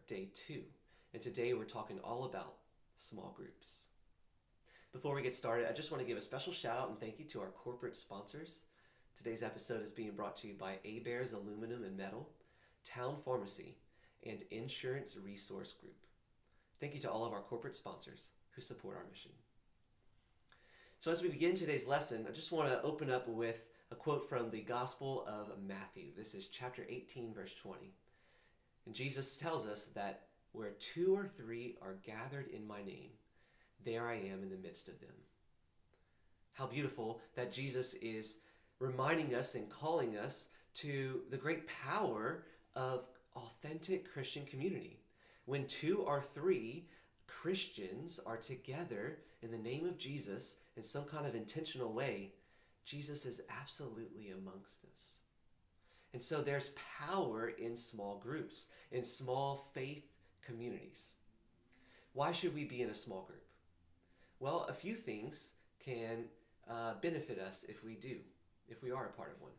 day 2. And today we're talking all about small groups. Before we get started, I just want to give a special shout out and thank you to our corporate sponsors. Today's episode is being brought to you by Bears Aluminum and Metal, Town Pharmacy, and Insurance Resource Group. Thank you to all of our corporate sponsors who support our mission. So as we begin today's lesson, I just want to open up with a quote from the Gospel of Matthew. This is chapter 18, verse 20. And Jesus tells us that where 2 or 3 are gathered in my name, there I am in the midst of them. How beautiful that Jesus is reminding us and calling us to the great power of authentic Christian community. When 2 or 3 Christians are together in the name of Jesus in some kind of intentional way, Jesus is absolutely amongst us. And so there's power in small groups, in small faith communities. Why should we be in a small group? Well, a few things can benefit us if we are a part of one.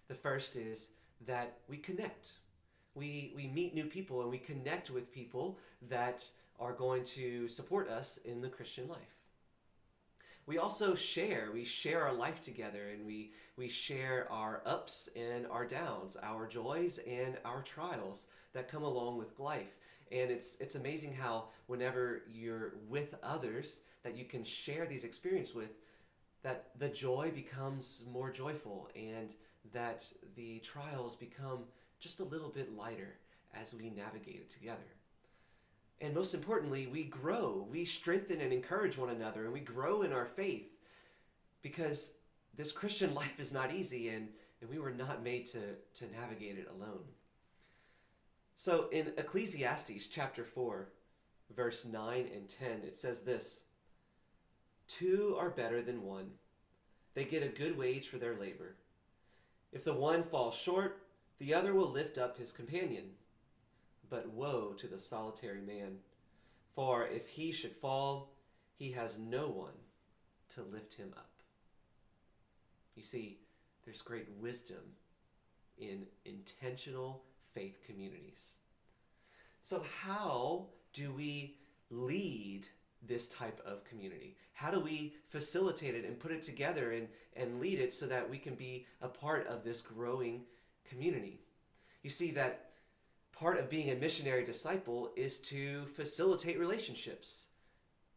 The first is that we connect. We meet new people and we connect with people that are going to support us in the Christian life. We also share our life together, and we share our ups and our downs, our joys and our trials that come along with life. And it's amazing how whenever you're with others that you can share these experiences with, that the joy becomes more joyful and that the trials become just a little bit lighter as we navigate it together. And most importantly, we grow, we strengthen and encourage one another, and we grow in our faith, because this Christian life is not easy, and we were not made to navigate it alone. So in Ecclesiastes chapter 4, verse 9 and 10, it says this: 2 are better than 1. They get a good wage for their labor. If the one falls short, the other will lift up his companion. But woe to the solitary man, for if he should fall, he has no one to lift him up. You see, there's great wisdom in intentional faith communities. So how do we lead this type of community? How do we facilitate it and put it together and lead it so that we can be a part of this growing community? You see that part of being a missionary disciple is to facilitate relationships,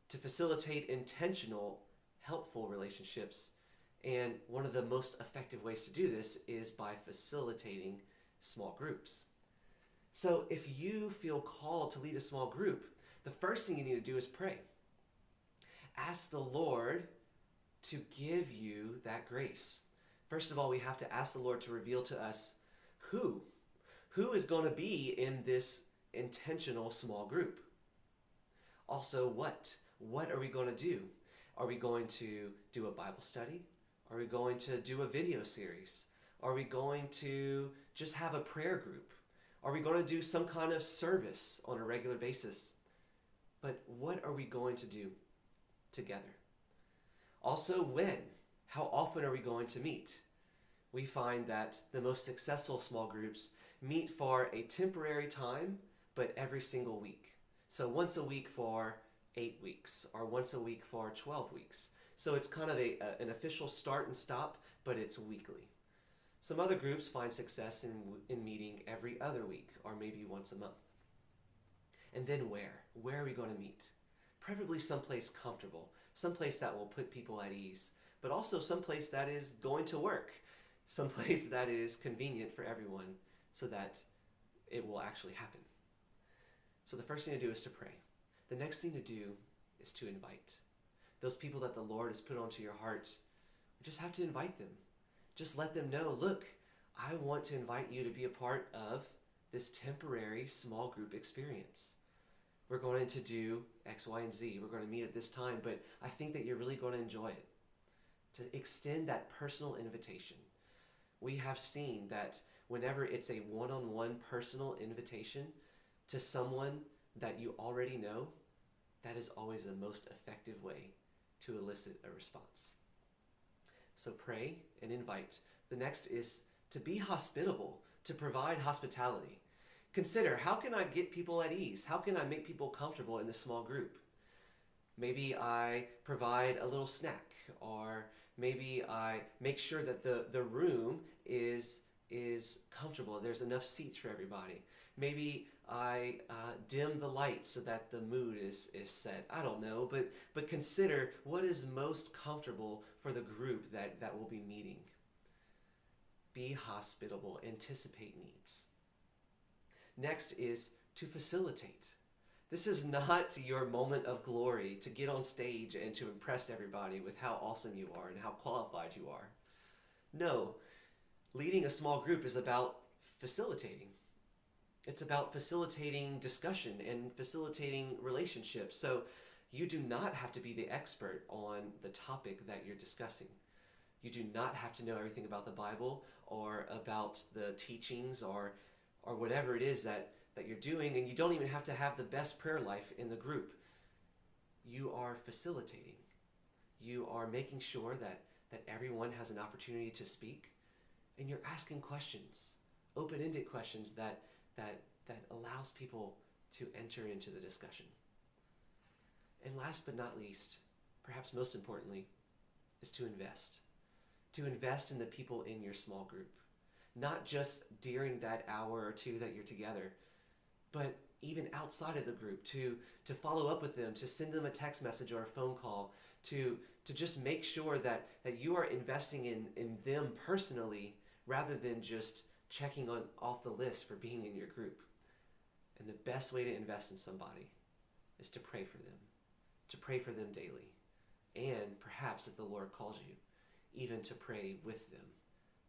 to facilitate intentional, helpful relationships. And one of the most effective ways to do this is by facilitating small groups. So if you feel called to lead a small group, the first thing you need to do is pray. Ask the Lord to give you that grace. First of all, we have to ask the Lord to reveal to us who is going to be in this intentional small group. Also, what are we going to do? Are we going to do a Bible study? Are we going to do a video series? Are we going to just have a prayer group? Are we going to do some kind of service on a regular basis? But what are we going to do together? Also, when? How often are we going to meet? We find that the most successful small groups meet for a temporary time, but every single week. So once a week for 8 weeks, or once a week for 12 weeks. So it's kind of an official start and stop, but it's weekly. Some other groups find success in meeting every other week, or maybe once a month. And then where? Where are we going to meet? Preferably someplace comfortable, someplace that will put people at ease, but also someplace that is going to work, someplace that is convenient for everyone so that it will actually happen. So the first thing to do is to pray. The next thing to do is to invite. Those people that the Lord has put onto your heart, you just have to invite them. Just let them know, look, I want to invite you to be a part of this temporary small group experience. We're going to do X, Y, and Z. We're going to meet at this time, but I think that you're really going to enjoy it. To extend that personal invitation. We have seen that whenever it's a one-on-one personal invitation to someone that you already know, that is always the most effective way to elicit a response. So pray and invite. The next is to be hospitable, to provide hospitality. Consider, how can I get people at ease? How can I make people comfortable in this small group? Maybe I provide a little snack, or maybe I make sure that the room is comfortable. There's enough seats for everybody. Maybe I dim the lights so that the mood is set. I don't know, but consider what is most comfortable for the group that will be meeting. Be hospitable, anticipate needs. Next is to facilitate. This is not your moment of glory to get on stage and to impress everybody with how awesome you are and how qualified you are. No, leading a small group is about facilitating. It's about facilitating discussion and facilitating relationships. So you do not have to be the expert on the topic that you're discussing. You do not have to know everything about the Bible or about the teachings or whatever it is that you're doing, and you don't even have to have the best prayer life in the group. You are facilitating. You are making sure that everyone has an opportunity to speak, and you're asking questions, open-ended questions that allows people to enter into the discussion. And last but not least, perhaps most importantly, is to invest. To invest in the people in your small group. Not just during that hour or two that you're together, but even outside of the group, to follow up with them, to send them a text message or a phone call, to just make sure that you are investing in them personally rather than just checking off the list for being in your group. And the best way to invest in somebody is to pray for them daily, and perhaps if the Lord calls you, even to pray with them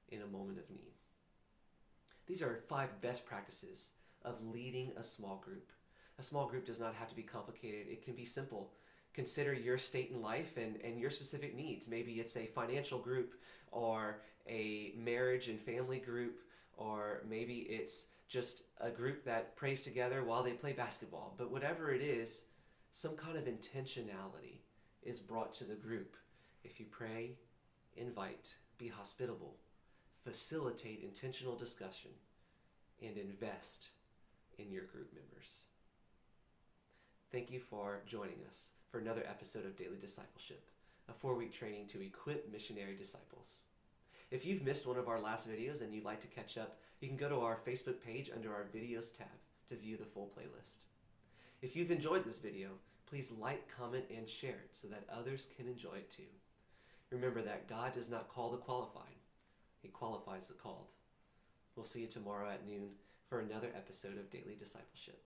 in a moment of need. These are 5 best practices of leading a small group. A small group does not have to be complicated. It can be simple. Consider your state in life and your specific needs. Maybe it's a financial group or a marriage and family group, or maybe it's just a group that prays together while they play basketball. But whatever it is, some kind of intentionality is brought to the group. If you pray, invite, be hospitable, facilitate intentional discussion, and invest in your group members. Thank you for joining us for another episode of Daily Discipleship, a 4-week training to equip missionary disciples. If you've missed one of our last videos and you'd like to catch up, you can go to our Facebook page under our videos tab to view the full playlist. If you've enjoyed this video, please like, comment, and share it so that others can enjoy it too. Remember that God does not call the qualified, He qualifies the called. We'll see you tomorrow at noon for another episode of Daily Discipleship.